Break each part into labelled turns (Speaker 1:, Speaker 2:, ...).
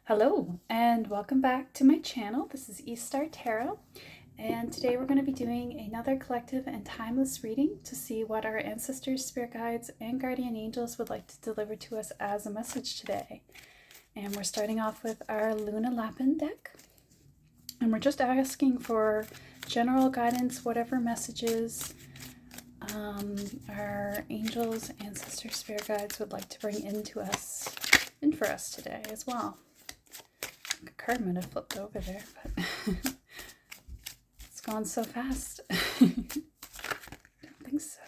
Speaker 1: Hello and welcome back to my channel. This is Eastar Tarot, and today we're going to be doing another collective and timeless reading to see what our ancestors, spirit guides, and guardian angels would like to deliver to us as a message today. And we're starting off with our Luna Lapin deck, and we're just asking for general guidance, whatever messages our angels, ancestors, spirit guides would like to bring in for us today as well. A card might have flipped over there, but it's gone so fast. Don't think so.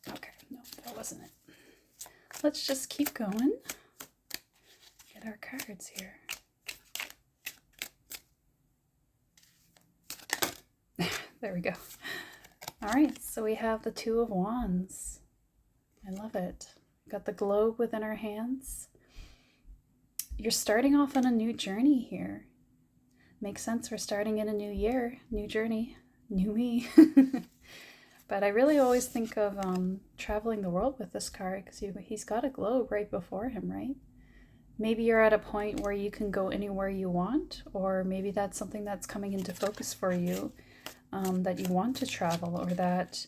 Speaker 1: Okay, no, that wasn't it. Let's just keep going. Get our cards here. There we go. All right, so we have the Two of Wands. I love it. Got the globe within our hands. You're starting off on a new journey here. Makes sense, we're starting in a new year, new journey, new me. But I really always think of traveling the world with this card because he's got a globe right before him, right? Maybe you're at a point where you can go anywhere you want, or maybe that's something that's coming into focus for you, that you want to travel, or that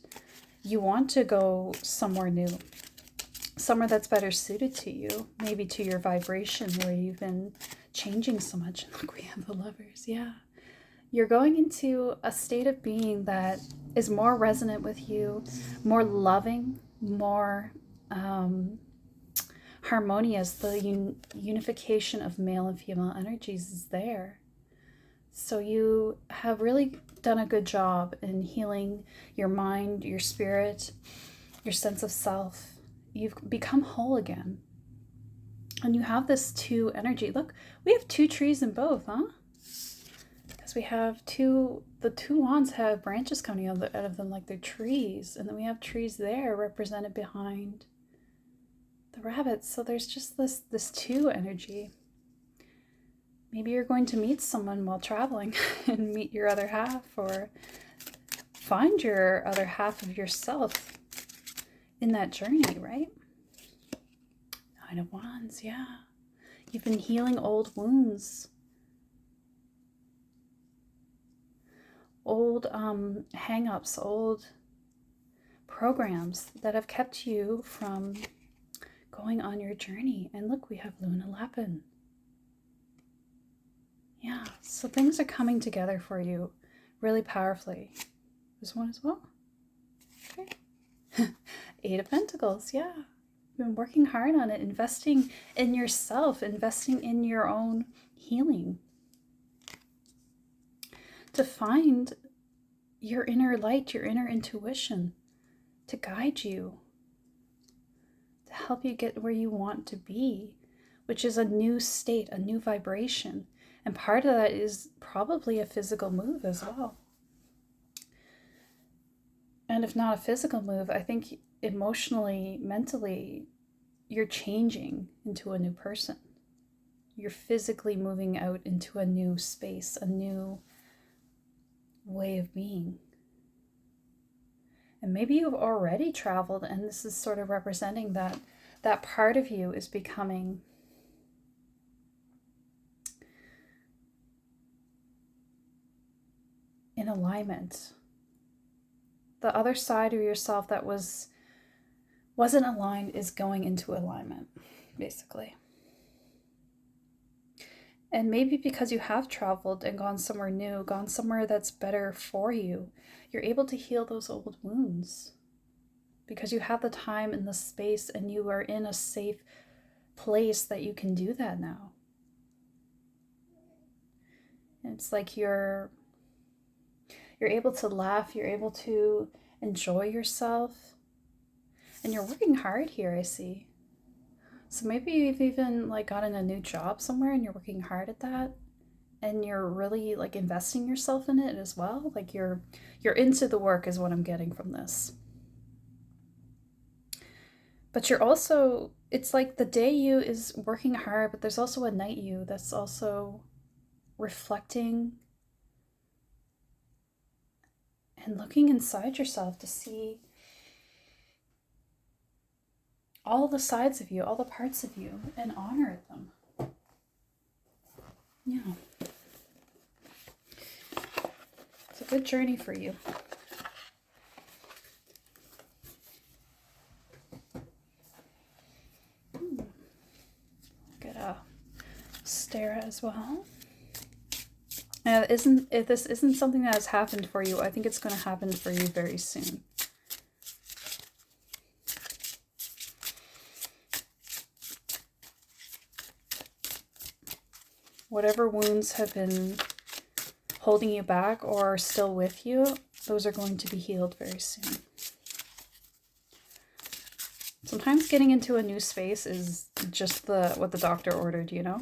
Speaker 1: you want to go somewhere new. Somewhere that's better suited to you, maybe to your vibration where you've been changing so much. Look, we have the Lovers, yeah. You're going into a state of being that is more resonant with you, more loving, more harmonious. The unification of male and female energies is there. So you have really done a good job in healing your mind, your spirit, your sense of self. You've become whole again. And you have this two energy. Look, we have two trees in both, huh? Because we have the two wands have branches coming out of them like they're trees. And then we have trees there represented behind the rabbits. So there's just this two energy. Maybe you're going to meet someone while traveling and meet your other half, or find your other half of yourself in that journey, right? Nine of Wands, yeah. You've been healing old wounds, old hang-ups, old programs that have kept you from going on your journey. And look, we have Luna Lapin. Yeah, so things are coming together for you really powerfully. This one as well. Okay. Eight of Pentacles, yeah. You've been working hard on it, investing in yourself, investing in your own healing, to find your inner light, your inner intuition, to guide you, to help you get where you want to be, which is a new state, a new vibration. And part of that is probably a physical move as well. And if not a physical move, I think emotionally, mentally, you're changing into a new person. You're physically moving out into a new space, a new way of being. And maybe you've already traveled, and this is sort of representing that part of you is becoming in alignment. The other side of yourself that wasn't aligned is going into alignment, basically. And maybe because you have traveled and gone somewhere new, gone somewhere that's better for you, you're able to heal those old wounds because you have the time and the space, and you are in a safe place that you can do that now. And it's like you're able to laugh, you're able to enjoy yourself, and you're working hard here, I see. So maybe you've even like gotten a new job somewhere and you're working hard at that, and you're really like investing yourself in it as well. Like you're into the work is what I'm getting from this. But you're also, it's like the day you is working hard, but there's also a night you that's also reflecting and looking inside yourself to see all the sides of you, all the parts of you, and honor them. Yeah. It's a good journey for you. Get a stare as well. If this isn't something that has happened for you, I think it's going to happen for you very soon. Whatever wounds have been holding you back or are still with you, those are going to be healed very soon. Sometimes getting into a new space is just what the doctor ordered, you know?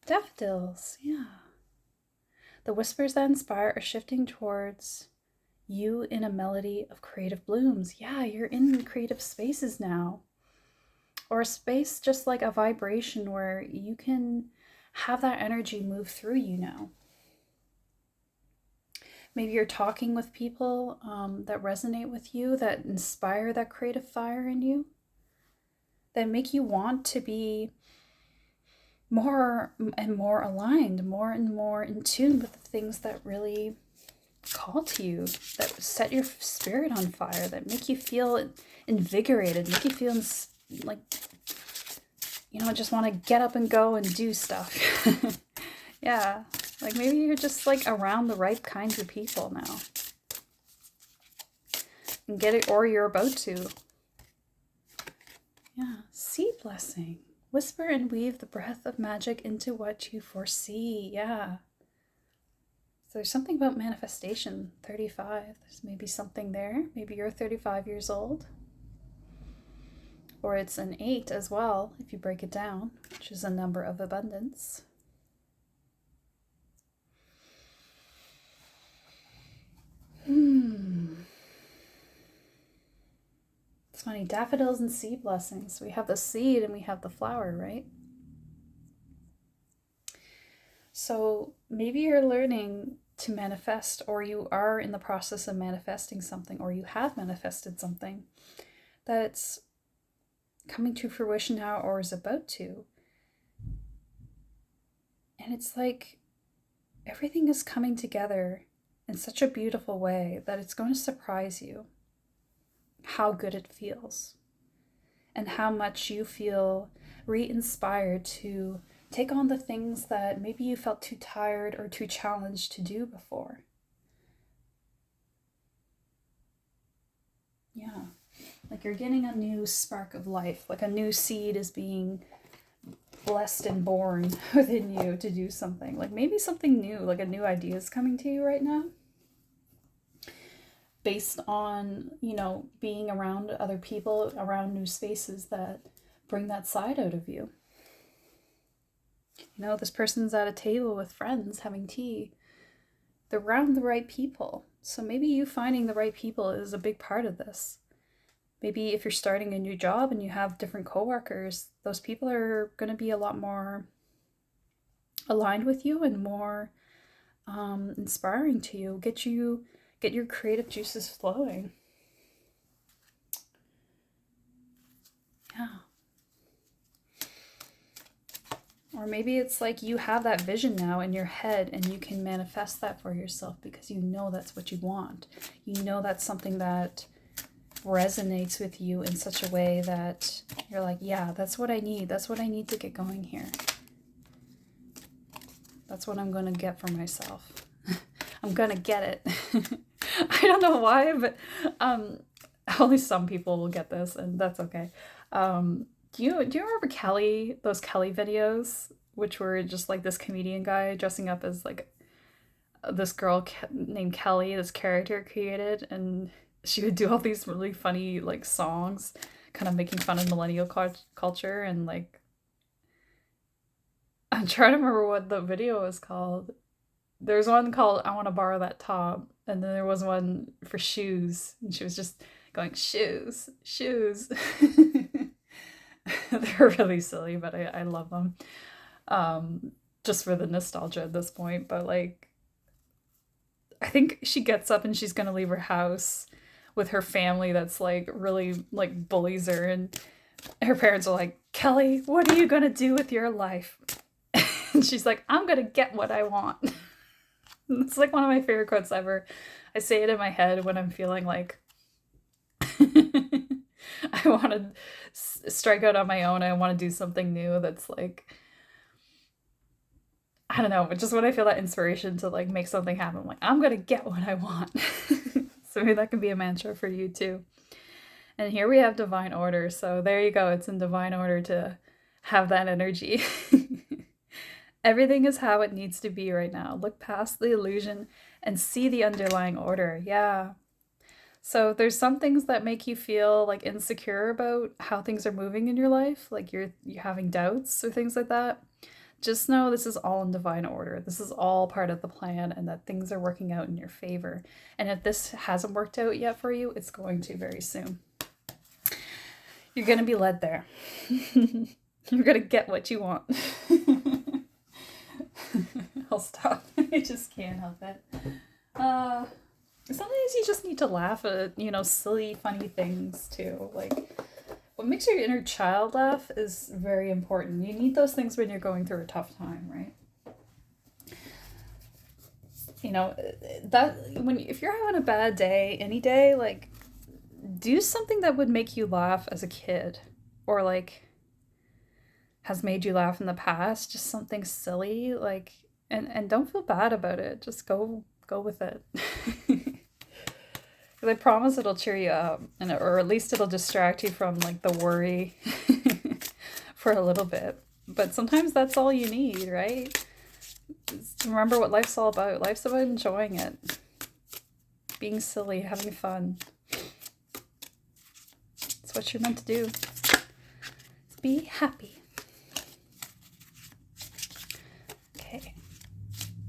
Speaker 1: Daffodils, yeah. The whispers that inspire are shifting towards you in a melody of creative blooms. Yeah, you're in creative spaces now. Or a space just like a vibration where you can have that energy move through you now. Maybe you're talking with people that resonate with you, that inspire that creative fire in you, that make you want to be more and more aligned, more and more in tune with the things that really call to you, that set your spirit on fire, that make you feel invigorated, make you feel like, you know, just want to get up and go and do stuff. Yeah, like maybe you're just like around the right kinds of people now. And get it, or you're about to. Yeah, seed blessing. Whisper and weave the breath of magic into what you foresee. Yeah. So there's something about manifestation. 35. There's maybe something there. Maybe you're 35 years old. Or it's an 8 as well, if you break it down, which is a number of abundance. It's funny, daffodils and seed blessings. We have the seed and we have the flower, right? So maybe you're learning to manifest, or you are in the process of manifesting something, or you have manifested something that's coming to fruition now or is about to. And it's like everything is coming together in such a beautiful way that it's going to surprise you how good it feels and how much you feel re-inspired to take on the things that maybe you felt too tired or too challenged to do before. Yeah, like you're getting a new spark of life, like a new seed is being blessed and born within you to do something. Like maybe something new, like a new idea is coming to you right now, based on, you know, being around other people, around new spaces that bring that side out of you. You know, this person's at a table with friends having tea. They're around the right people. So maybe you finding the right people is a big part of this. Maybe if you're starting a new job and you have different coworkers, those people are going to be a lot more aligned with you and more inspiring to you. Get your creative juices flowing. Yeah. Or maybe it's like you have that vision now in your head and you can manifest that for yourself because you know that's what you want. You know that's something that resonates with you in such a way that you're like, yeah, that's what I need. That's what I need to get going here. That's what I'm going to get for myself. I'm going to get it. I don't know why, but only some people will get this, and that's okay. Do you remember Kelly, those Kelly videos, which were just like this comedian guy dressing up as like this girl named Kelly, this character created, and she would do all these really funny like songs, kind of making fun of millennial culture, and like I'm trying to remember what the video was called. There's one called "I Want to Borrow That Top," and then there was one for shoes, and she was just going shoes, shoes. They're really silly, but I love them. Just for the nostalgia at this point. But like, I think she gets up and she's gonna leave her house with her family that's like really like bullies her, and her parents are like, Kelly, what are you gonna do with your life? And she's like, I'm gonna get what I want. It's like one of my favorite quotes ever. I say it in my head when I'm feeling like I want to strike out on my own. I want to do something new that's like, I don't know, but just when I feel that inspiration to like make something happen, I'm like, I'm gonna get what I want. So maybe that can be a mantra for you too. And here we have divine order. So there you go. It's in divine order to have that energy. Everything is how it needs to be right now. Look past the illusion and see the underlying order. Yeah. So there's some things that make you feel like insecure about how things are moving in your life, like you're having doubts or things like that. Just know this is all in divine order. This is all part of the plan and that things are working out in your favor. And if this hasn't worked out yet for you, it's going to very soon. You're going to be led there. You're going to get what you want. I'll stop. I just can't help it. Sometimes you just need to laugh at, silly, funny things too. Like, what makes your inner child laugh is very important. You need those things when you're going through a tough time, right? If you're having a bad day, any day, like, do something that would make you laugh as a kid, or like has made you laugh in the past. Just something silly, like, and don't feel bad about it. Just go with it. I promise it'll cheer you up, or at least it'll distract you from like the worry for a little bit. But sometimes that's all you need, right? Just remember what life's all about. Life's about enjoying it, being silly, having fun. It's what you're meant to do. Be happy. Okay,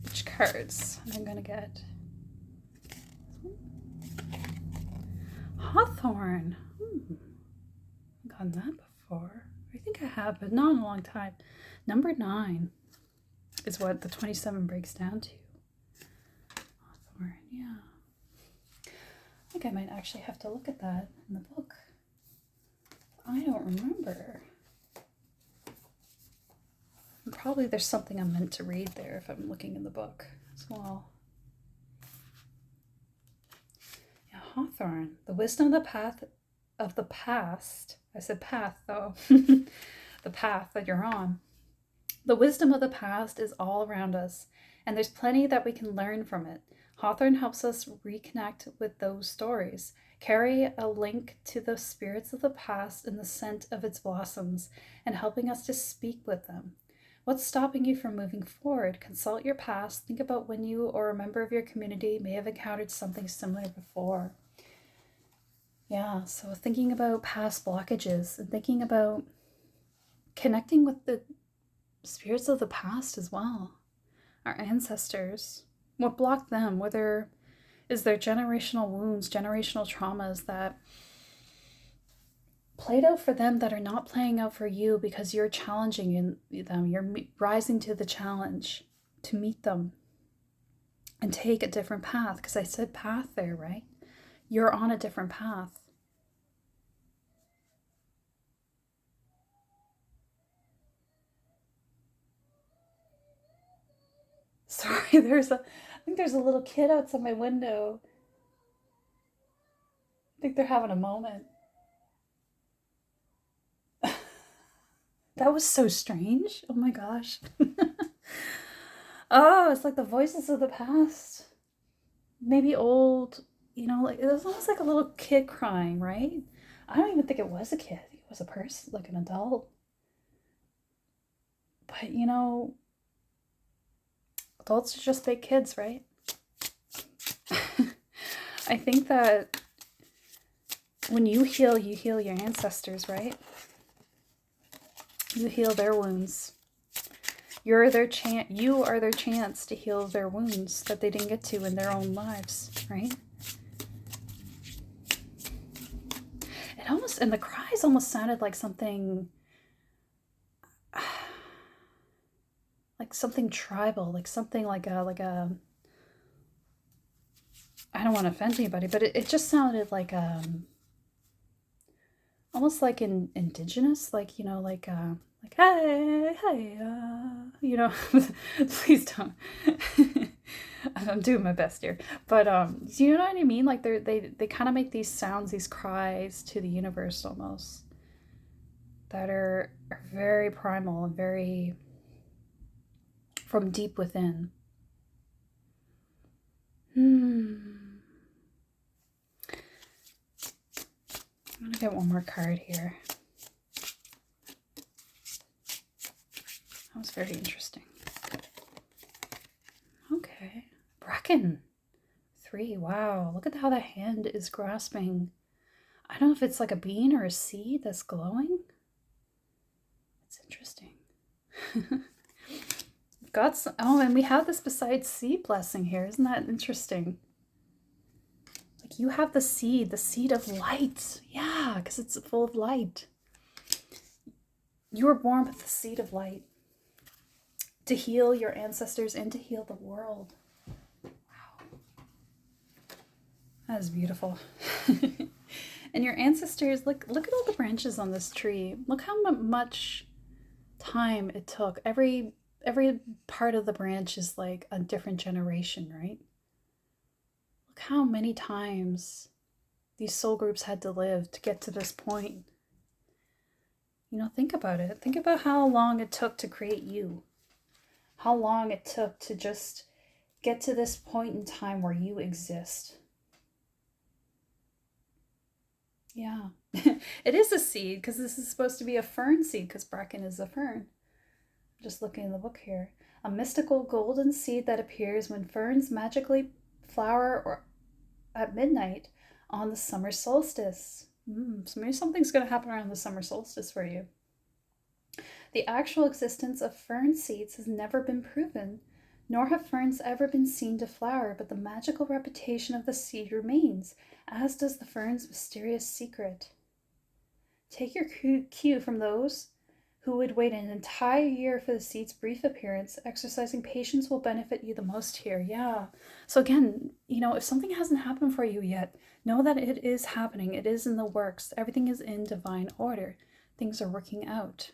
Speaker 1: which cards am I gonna get? Hawthorn. I've gotten that before. I think I have, but not in a long time. Number 9 is what the 27 breaks down to. Hawthorn, yeah. I think I might actually have to look at that in the book. I don't remember. And probably there's something I'm meant to read there if I'm looking in the book as well. Hawthorn, the wisdom of the past. I said path though. The path that you're on. The wisdom of the past is all around us, and there's plenty that we can learn from it. Hawthorn helps us reconnect with those stories, carry a link to the spirits of the past in the scent of its blossoms, and helping us to speak with them. What's stopping you from moving forward? Consult your past. Think about when you or a member of your community may have encountered something similar before. Yeah, so thinking about past blockages and thinking about connecting with the spirits of the past as well. Our ancestors. What blocked them? Whether is there generational wounds, generational traumas that played out for them that are not playing out for you because you're challenging them. You're rising to the challenge to meet them and take a different path. Because I said path there, right? You're on a different path. Sorry, I think there's a little kid outside my window. I think they're having a moment. That was so strange. Oh my gosh. Oh, it's like the voices of the past. Maybe old, like it was almost like a little kid crying, right? I don't even think it was a kid. I think it was a person, like an adult. But adults are just big kids, right? I think that when you heal your ancestors, right? You heal their wounds. You are their chance to heal their wounds that they didn't get to in their own lives, right? And the cries almost sounded like something tribal, like something like a I don't want to offend anybody, but it just sounded like almost like indigenous, like, you know, like hey, hey, you know, please don't. I'm doing my best here, but do you know what I mean? Like they kind of make these sounds, these cries to the universe almost, that are very primal and very from deep within. I'm gonna get one more card here. That was very interesting. Okay. Bracken. 3. Wow. Look at how the hand is grasping. I don't know if it's like a bean or a seed that's glowing. It's interesting. Got some, oh, and we have this besides seed blessing here. Isn't that interesting? Like you have the seed of light. Yeah, because it's full of light. You were born with the seed of light to heal your ancestors and to heal the world. Wow. That is beautiful. And your ancestors, look at all the branches on this tree. Look how much time it took. Every part of the branch is like a different generation, right? Look how many times these soul groups had to live to get to this point. You know, think about it. Think about how long it took to create you. How long it took to just get to this point in time where you exist. Yeah. It is a seed because this is supposed to be a fern seed because bracken is a fern. Just looking in the book here. A mystical golden seed that appears when ferns magically flower or at midnight on the summer solstice. So maybe something's going to happen around the summer solstice for you. The actual existence of fern seeds has never been proven, nor have ferns ever been seen to flower, but the magical reputation of the seed remains, as does the fern's mysterious secret. Take your cue from those who would wait an entire year for the seed's brief appearance. Exercising patience will benefit you the most here. Yeah. So again, you know, if something hasn't happened for you yet, know that it is happening. It is in the works. Everything is in divine order. Things are working out.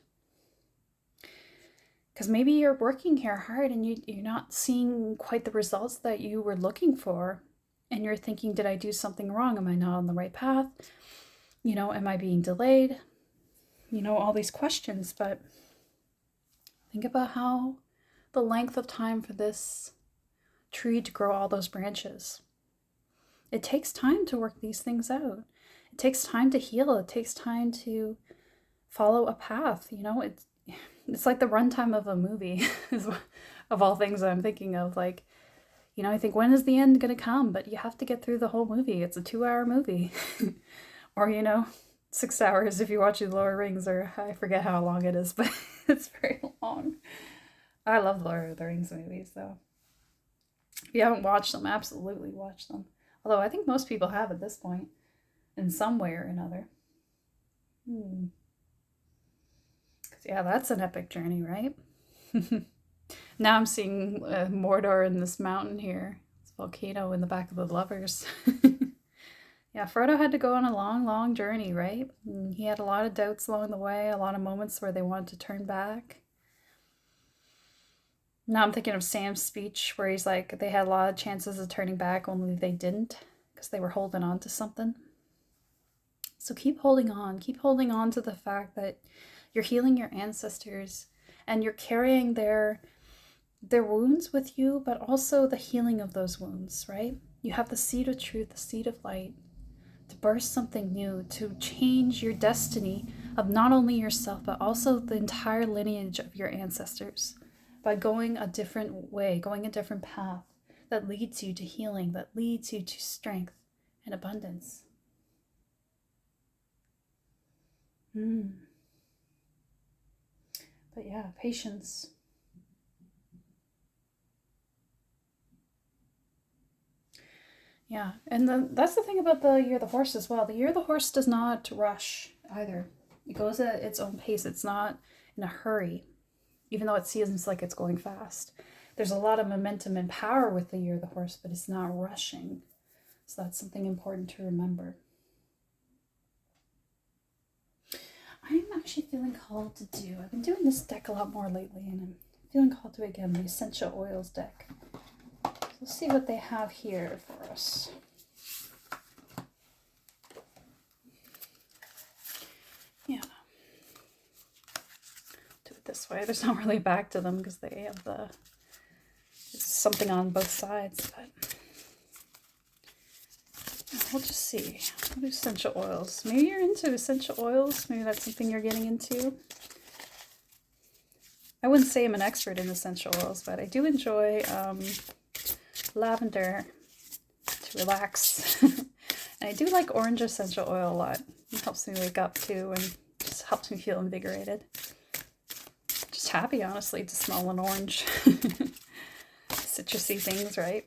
Speaker 1: Because maybe you're working here hard and you're not seeing quite the results that you were looking for. And you're thinking, did I do something wrong? Am I not on the right path? You know, am I being delayed? You know, all these questions. But think about how the length of time for this tree to grow all those branches. It takes time to work these things out. It takes time to heal. It takes time to follow a path. You know, it's like the runtime of a movie, of all things I'm thinking of. Like, you know, I think, when is the end going to come? But you have to get through the whole movie. It's a 2-hour movie. Or, you know, 6 hours if you watch the Lord of the Rings, or I forget how long it is, but it's very long. I love Lord of the Rings movies, though. If you haven't watched them, absolutely watch them. Although I think most people have at this point, in some way or another. Yeah, that's an epic journey, right? Now I'm seeing Mordor in this mountain here. This volcano in the back of the lovers. Yeah, Frodo had to go on a long, long journey, right? And he had a lot of doubts along the way, a lot of moments where they wanted to turn back. Now I'm thinking of Sam's speech where he's like, they had a lot of chances of turning back, only they didn't because they were holding on to something. So keep holding on to the fact that you're healing your ancestors and you're carrying their wounds with you, but also the healing of those wounds, right? You have the seed of truth, the seed of light, to burst something new, to change your destiny of not only yourself, but also the entire lineage of your ancestors by going a different way, going a different path that leads you to healing, that leads you to strength and abundance. But yeah, patience. Yeah, and that's the thing about the Year of the Horse as well. The Year of the Horse does not rush either. It goes at its own pace. It's not in a hurry, even though it seems like it's going fast. There's a lot of momentum and power with the Year of the Horse, but it's not rushing. So that's something important to remember. I'm actually feeling called to do, I've been doing this deck a lot more lately, and I'm feeling called to, again, the Essential Oils deck. So let's see what they have here for us. Yeah. Do it this way. There's not really a back to them because they have something on both sides, but we'll just see. What are essential oils? Maybe you're into essential oils. Maybe that's something you're getting into. I wouldn't say I'm an expert in essential oils, but I do enjoy lavender to relax. And I do like orange essential oil a lot. It helps me wake up too, and just helps me feel invigorated. Just happy, honestly, to smell an orange. Citrusy things, right?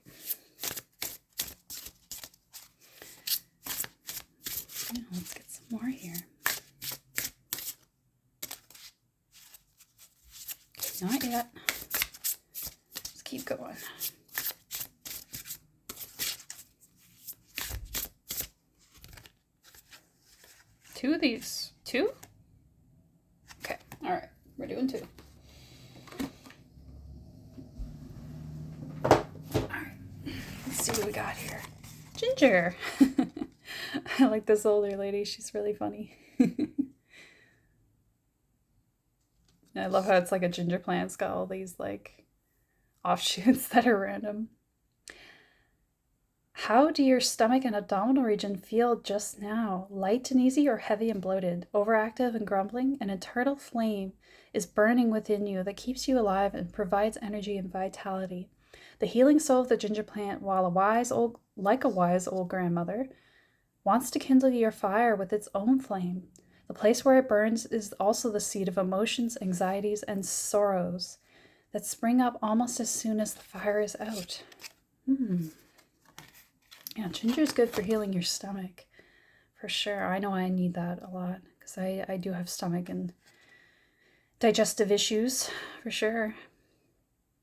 Speaker 1: Yeah, let's get some more here. Not yet. Let's keep going. Two of these. Two? Okay. All right. We're doing two. All right. Let's see what we got here. Ginger. I like this older lady. She's really funny. I love how it's like a ginger plant. It's got all these like offshoots that are random. How do your stomach and abdominal region feel just now? Light and easy or heavy and bloated? Overactive and grumbling? An internal flame is burning within you that keeps you alive and provides energy and vitality. The healing soul of the ginger plant, while like a wise old grandmother, wants to kindle your fire with its own flame. The place where it burns is also the seat of emotions, anxieties, and sorrows that spring up almost as soon as the fire is out. Yeah, ginger is good for healing your stomach, for sure. I know I need that a lot because I do have stomach and digestive issues, for sure.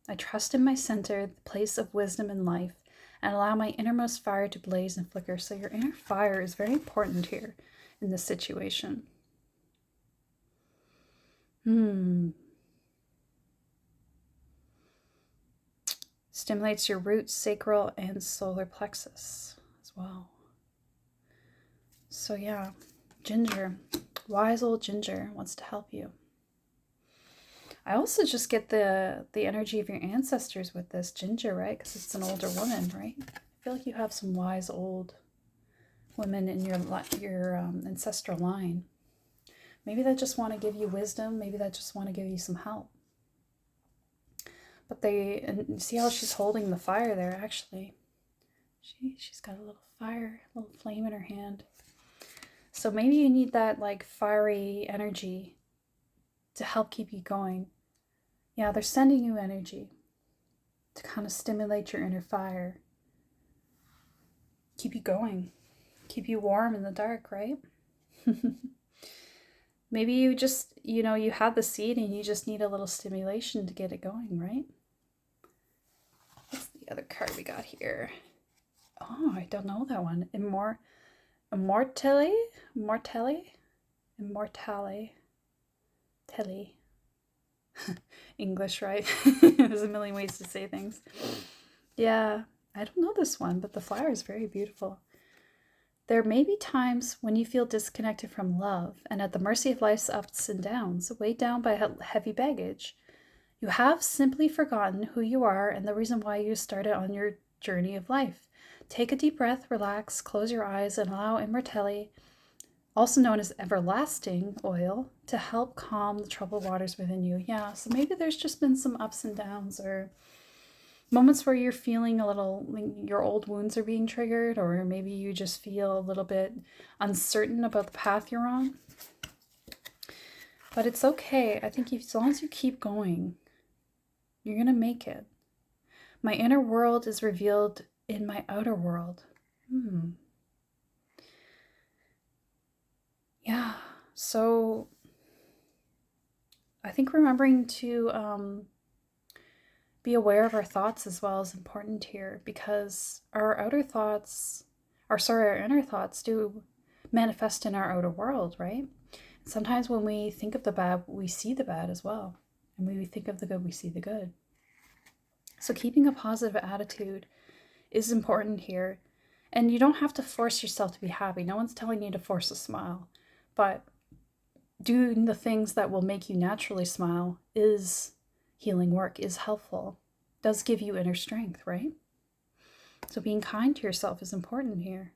Speaker 1: I trust in my center, the place of wisdom and life, and allow my innermost fire to blaze and flicker. So your inner fire is very important here in this situation. Stimulates your roots, sacral, and solar plexus as well. So yeah, ginger, wise old ginger wants to help you. I also just get the energy of your ancestors with this ginger, right? Because it's an older woman, right? I feel like you have some wise old women in your ancestral line. Maybe they just want to give you wisdom. Maybe they just want to give you some help. But and see how she's holding the fire there, actually. She's got a little fire, a little flame in her hand. So maybe you need that like fiery energy to help keep you going. Yeah, they're sending you energy to kind of stimulate your inner fire. Keep you going. Keep you warm in the dark, right? Maybe you just, you have the seed and you just need a little stimulation to get it going, right? What's the other card we got here? Oh, I don't know that one. Immortale? Telly. English, right? There's a million ways to say things. Yeah, I don't know this one, but the flower is very beautiful. There may be times when you feel disconnected from love and at the mercy of life's ups and downs, weighed down by heavy baggage. You have simply forgotten who you are and the reason why you started on your journey of life. Take a deep breath, relax, close your eyes, and allow Immortelle, also known as everlasting oil, to help calm the troubled waters within you. Yeah, so maybe there's just been some ups and downs or moments where you're feeling a little, your old wounds are being triggered, or maybe you just feel a little bit uncertain about the path you're on. But it's okay. I think as long as you keep going, you're going to make it. My inner world is revealed in my outer world. Yeah, so I think remembering to be aware of our thoughts as well is important here, because our outer thoughts our inner thoughts do manifest in our outer world, right? Sometimes when we think of the bad, we see the bad as well. And when we think of the good, we see the good. So keeping a positive attitude is important here. And you don't have to force yourself to be happy. No one's telling you to force a smile. But doing the things that will make you naturally smile is healing work, is helpful, does give you inner strength, right? So being kind to yourself is important here.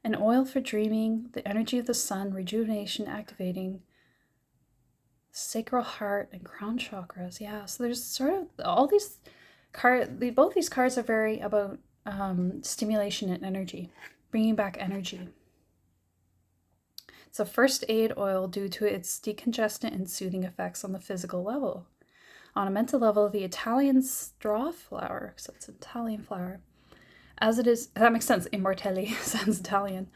Speaker 1: An oil for dreaming, the energy of the sun, rejuvenation, activating, sacral heart, and crown chakras. Yeah, so there's sort of all these cards, both these cards are very about stimulation and energy, bringing back energy. It's a first aid oil due to its decongestant and soothing effects on the physical level. On a mental level, the Italian straw flower, so it's an Italian flower, as it is, that makes sense, immortelli sounds Italian.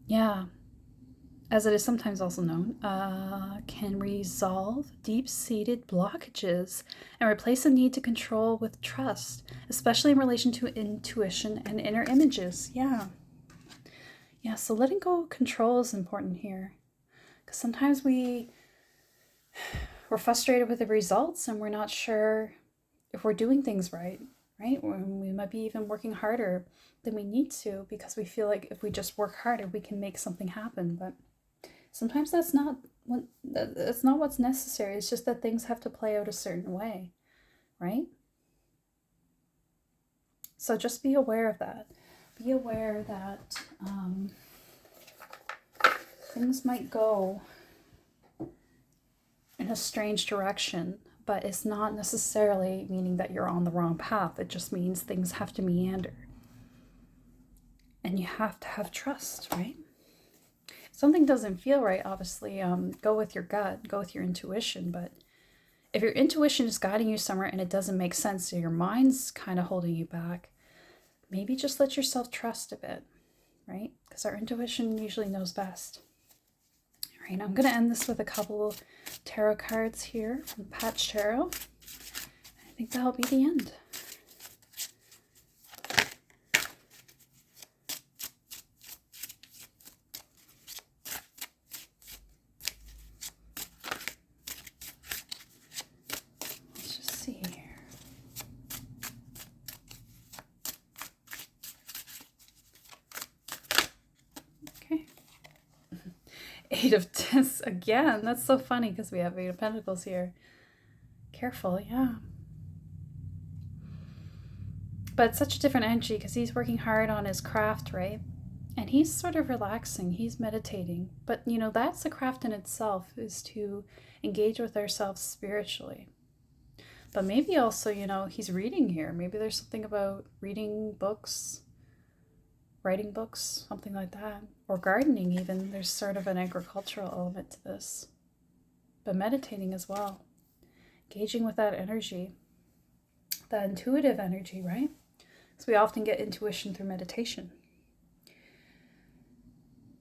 Speaker 1: Yeah, as it is sometimes also known, can resolve deep-seated blockages and replace the need to control with trust, especially in relation to intuition and inner images. Yeah, so letting go of control is important here, because sometimes we're frustrated with the results and we're not sure if we're doing things right? We might be even working harder than we need to because we feel like if we just work harder, we can make something happen. But sometimes that's not what's necessary. It's just that things have to play out a certain way, right? So just be aware of that. Be aware that things might go in a strange direction, but it's not necessarily meaning that you're on the wrong path. It just means things have to meander. And you have to have trust, right? If something doesn't feel right, obviously, go with your gut, go with your intuition. But if your intuition is guiding you somewhere and it doesn't make sense, so your mind's kind of holding you back, maybe just let yourself trust a bit, right? Because our intuition usually knows best. All right, I'm going to end this with a couple tarot cards here from Patch Tarot. I think that'll be the end. Let's just see here. Okay. Eight of Discs again. That's so funny because we have Eight of Pentacles here. Careful, yeah. But it's such a different energy because he's working hard on his craft, right? And he's sort of relaxing. He's meditating. But, you know, that's the craft in itself, is to engage with ourselves spiritually. But maybe also, you know, he's reading here. Maybe there's something about reading books, writing books, something like that. Or gardening even. There's sort of an agricultural element to this. But meditating as well. Engaging with that energy. That intuitive energy, right? Because we often get intuition through meditation.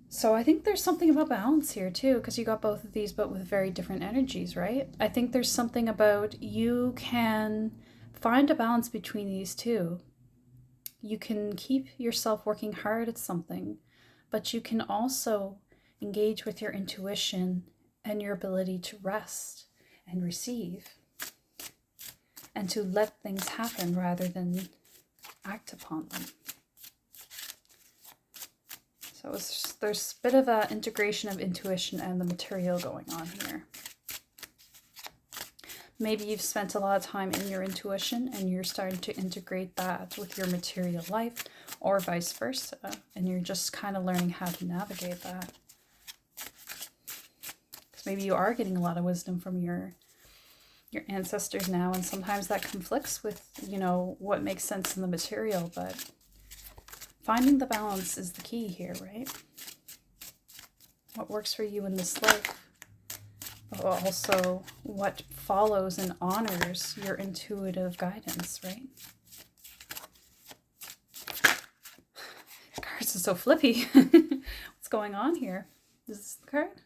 Speaker 1: So I think there's something about balance here too, because you got both of these, but with very different energies, right? I think there's something about you can find a balance between these two. You can keep yourself working hard at something, but you can also engage with your intuition and your ability to rest and receive and to let things happen rather than act upon them. So there's a bit of an integration of intuition and the material going on here. Maybe you've spent a lot of time in your intuition and you're starting to integrate that with your material life, or vice versa, and you're just kind of learning how to navigate that. Because maybe you are getting a lot of wisdom from your ancestors now, and sometimes that conflicts with, you know, what makes sense in the material, but finding the balance is the key here, right? What works for you in this life, but also what follows and honors your intuitive guidance, right? The cards are so flippy. What's going on here? Is this the card?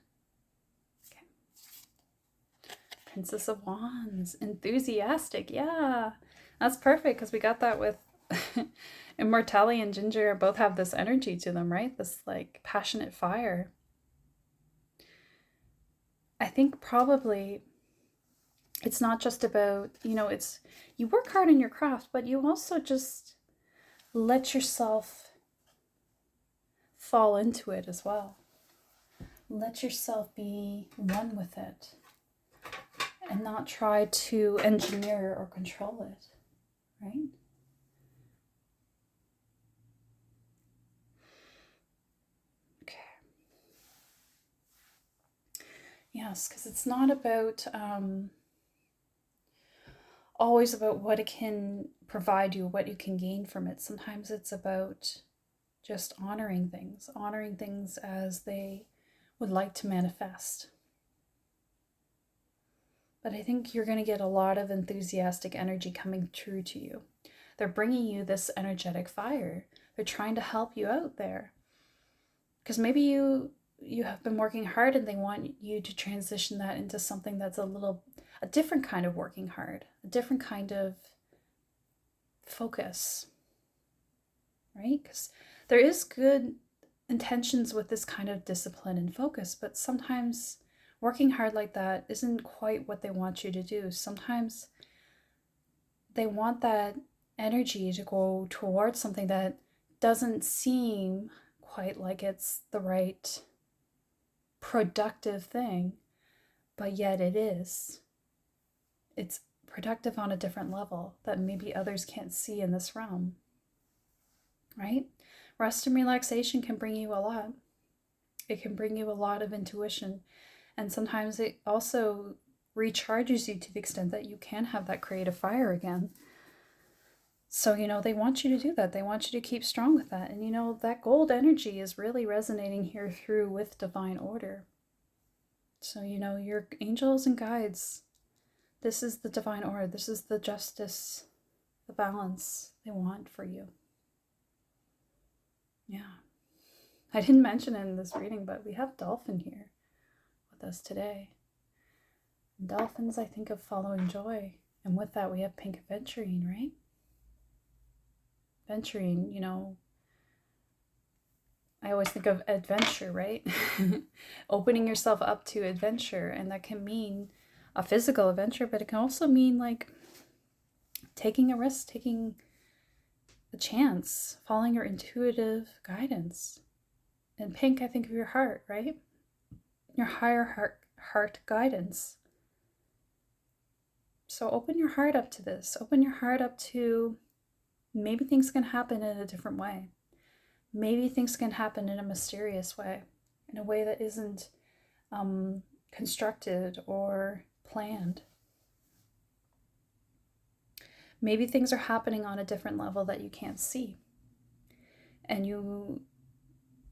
Speaker 1: Princess of Wands, enthusiastic. Yeah, that's perfect because we got that with Immortality and Ginger both have this energy to them, right? This like passionate fire. I think probably it's not just about, it's you work hard in your craft, but you also just let yourself fall into it as well. Let yourself be one with it and not try to engineer or control it, right? Okay. Yes, because it's not about always about what it can provide you, what you can gain from it. Sometimes it's about just honoring things as they would like to manifest. But I think you're going to get a lot of enthusiastic energy coming through to you. They're bringing you this energetic fire. They're trying to help you out there. Because maybe you have been working hard and they want you to transition that into something that's a different kind of working hard, a different kind of focus, right? Because there is good intentions with this kind of discipline and focus, but sometimes working hard like that isn't quite what they want you to do. Sometimes they want that energy to go towards something that doesn't seem quite like it's the right productive thing, but yet it is. It's productive on a different level that maybe others can't see in this realm, right? Rest and relaxation can bring you a lot. It can bring you a lot of intuition. And sometimes it also recharges you to the extent that you can have that creative fire again. So, they want you to do that. They want you to keep strong with that. And, that gold energy is really resonating here through with divine order. So, your angels and guides, this is the divine order. This is the justice, the balance they want for you. Yeah. I didn't mention it in this reading, but we have Dolphin here with us today. And dolphins, I think of following joy. And with that, we have pink aventurine, right? Aventurine, I always think of adventure, right? Opening yourself up to adventure. And that can mean a physical adventure, but it can also mean like taking a risk, taking a chance, following your intuitive guidance. And pink, I think of your heart, right? Your higher heart guidance. So open your heart up to this. Open your heart up to maybe things can happen in a different way. Maybe things can happen in a mysterious way, in a way that isn't constructed or planned. Maybe things are happening on a different level that you can't see. And you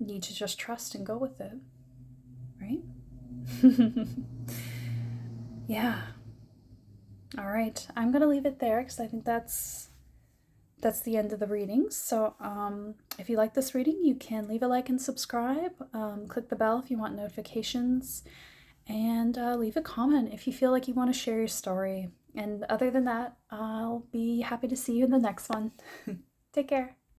Speaker 1: need to just trust and go with it, right? Yeah. All right. I'm going to leave it there because I think that's the end of the reading. So if you like this reading, you can leave a like and subscribe. Click the bell if you want notifications. And leave a comment if you feel like you want to share your story. And other than that, I'll be happy to see you in the next one. Take care.